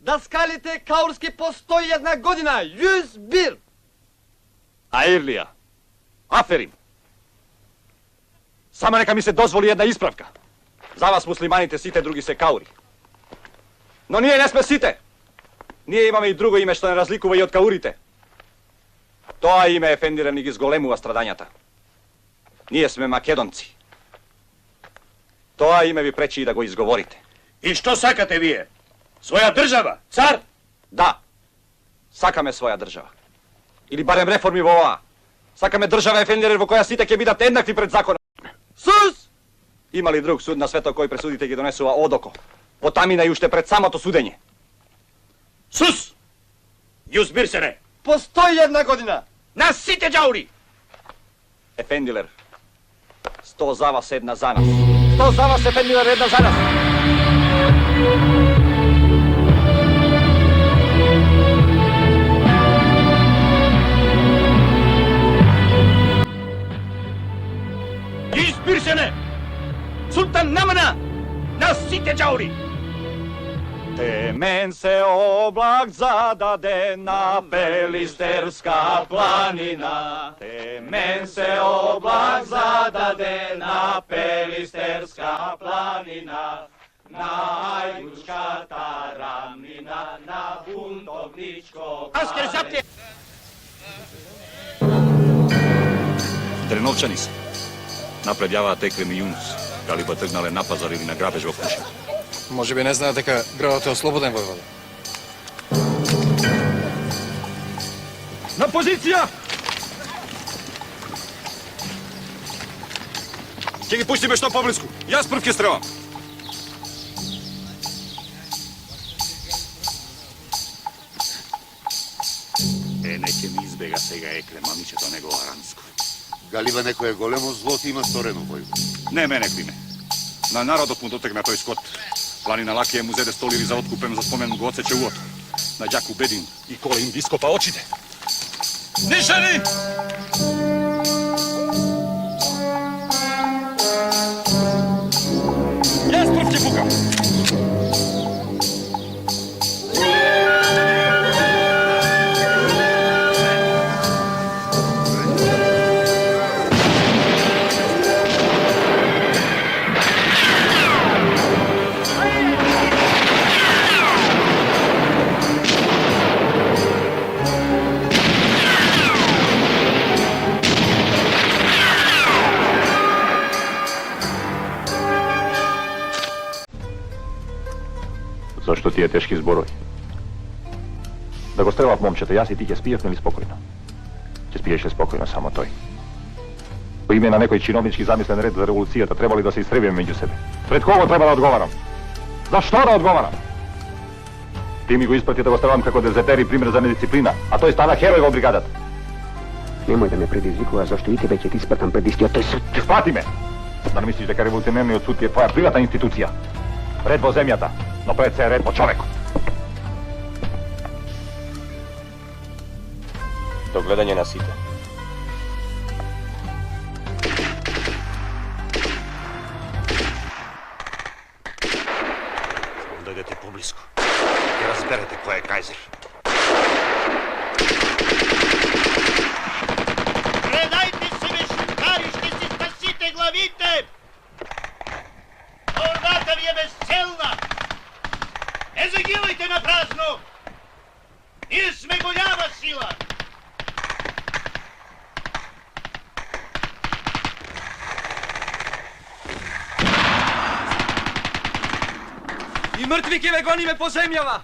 Da skalite Kaurski postoji 1 godina, 101. A Irlija, Aferim. Samo neka mi se dozvoli jedna ispravka. Za vas muslimanite site, drugi se kauri. No nije ne sme site. Nije imame i drugo ime što ne razlikuva i od kaurite. To ime efendiranih iz golemuva stradanjata. Nije sme Makedonci. To ime vi preći i da go izgovorite. I što sakate vije? Svoja država, car? Da, saka me svoja država. Ili barem reformi ova. Saka me država efendirer vo koja site ke bidat jednakvi pred zakonom. Sus! Ima li drug sud na sveto koji presudite ki donesu odoko? Potaminaju šte pred samo to sudenje. Sus! Jus birsene! Postoji 1 godina. Nas site džauri! Efendiler, 100 za vas, 1 za nas. 100 za vas, efendiler, 1 za nas. Jus birsene! Sultan namana! Nas site džauri! Temen se oblak zadade na Pelisterska planina. Temen se oblak zadade na Pelisterska planina. Najduška ta ravnina na buntovničko... Asker zapte! Drenovčani se. Napred java Tekrem i Junus. Дали ба тргнале на пазар или на грабеж во Крушево? Може би не знаат дека градот е ослободен, војвода. На позиција! Ќе ги пуштиме што поблиску. Јас прв ќе стрелам. Неќе ми избега сега Екле, мамичето негова Аранско. Галиба некое големо зло ти има сторено, војвода. Не мене климе. На народот му дотегна тој скот. Планина Лакија му зеде столиви за откупен за спомен го отсече уото. На Ѓаку Бедин и Коле им ги ископа очите. Нишани! Јас прв ќе пукам. Зашто тие тешки зборови? Да го стрелав момчето, јас и ти ќе спиевме ли спокојно? Ќе спиеше спокојно само тој. По име на некој чиновнички замислен ред за револуцијата требали да се истребиме меѓу себе. Пред кого треба да одговарам? За што да одговарам? Ти ми го испрати да го ставам како дезертер и пример за недисциплина, а тој стана херој во бригадата. Немој да ме предизвикува, зашто и тебе ќе ти испратам пред истиот тој суд. Фати ме! Да не мислиш дека револуционерниот суд е твоја приватна институција. Ред во земјата, но пред се е ред во човекот. До гледање на сите. Само дојдете поблиску. Ќе разберете кој е кајзер. Предајте се, бе, шумкари, ще си спасите главите! Борбата ви е безцелна! Не загивајте на празно! Ние сме голяма сила! И мртви ќе ве гониме по земјава!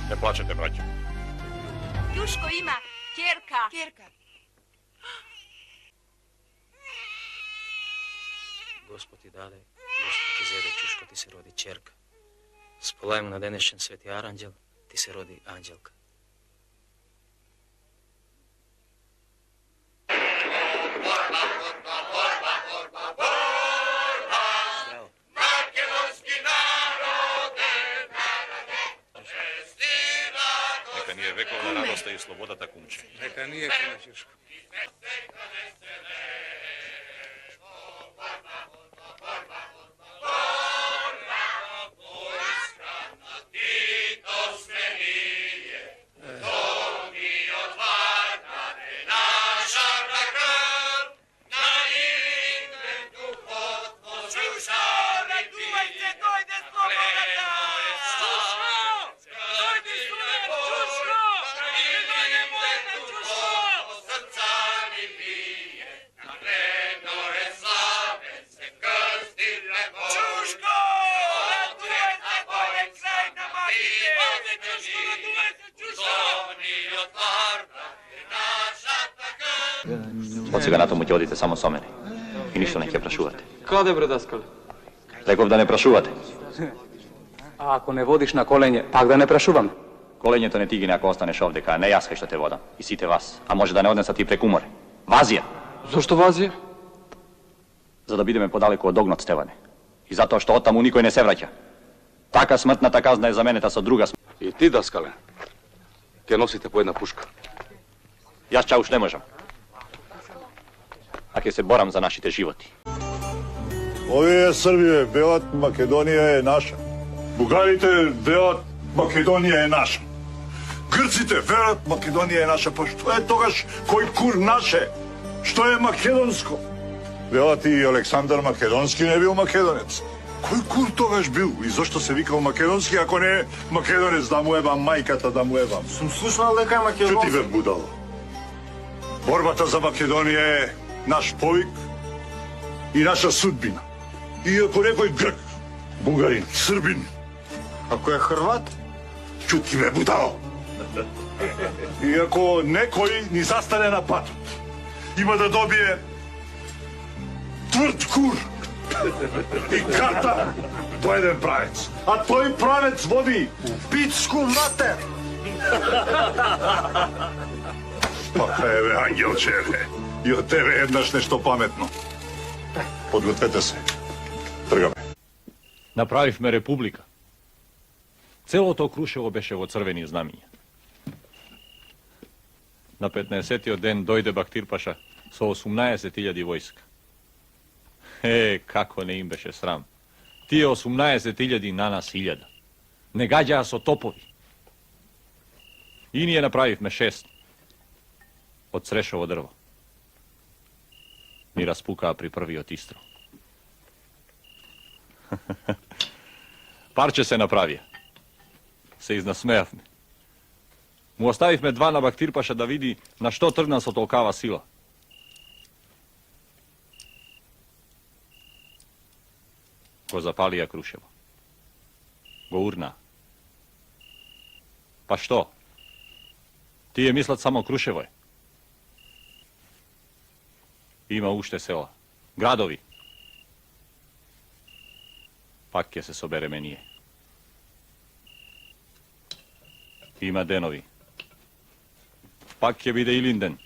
Не плачете, браќо. Јушко има ќерка. Господ ти даде, Господ ти зеде, Чушко ти се роди черка. Сполаємо на денешен Свети Аранđел, ти се роди Анđelka. Neka nije vekovna radost i sloboda ta kumče. Neka nije kuna Juško. Od сега натаму ќе одите само со мене. И ништо не ќе прашувате. Каде, бре, даскале? Реков да не прашувате. A ako ne vodiš na kolenje, pak da ne prašuvam. Коленјето не ти ги ако останеш овдека, не јас кај што те водам. И сите вас. А може да не однесат и преку море. Вазија! Зошто Вазија? За да бидеме подалеку од огнот, Стеване. И затоа што оттаму никој не се враќа. Така смртната казна е заменета со друга смрт. И ти, даскале? Ке носите по една пушка. Јас чауш не можам. А ќе се борам за нашите животи. Овие Србија велат Македонија е наша. Бугарите велат Македонија е наша. Грците велат Македонија е наша. Па што е тогаш кој кур наше? Што е македонско? Велат и Александар Македонски не бил македонец. Кој кур тогаш бил? И зошто се викал македонски, ако не е македонец, да му ебам мајката, да му ебам? Сум слушнал дека е македонски. Чути бе, будало. Борбата за Македонија е наш повик и наша судбина. И ако некој грк, бугарин, србин, Ако е Хрват, чути бе, будало. И ако некој ни застане на патот, има да добие тврд кур и карта до еден правец. А тој правец води пичку матер. Па еве, ангелче, еве. И од тебе еднаш нешто паметно. Подгответе се. Тргаме. Направивме република. Целото Крушево беше во црвени знамиња. На 15-тиот ден дојде Бактир Паша со 18.000 војска. Како не им беше срам. Тие 18.000 на нас 1000. Не гаѓаа со топови. И ние направивме 6 од црешово дрво. Ни распукаа при првиот истрел. Парче се направија. Се изнасмеавме. Му оставивме 2 на Бактир Паша да види на што тргна со толкава сила. Го запалија Крушево. Го урна. Па што? Тие мислат само Крушево е. Има уште села, градови. Пак ќе се собереме ние. Има денови. Пак ќе биде Илинден.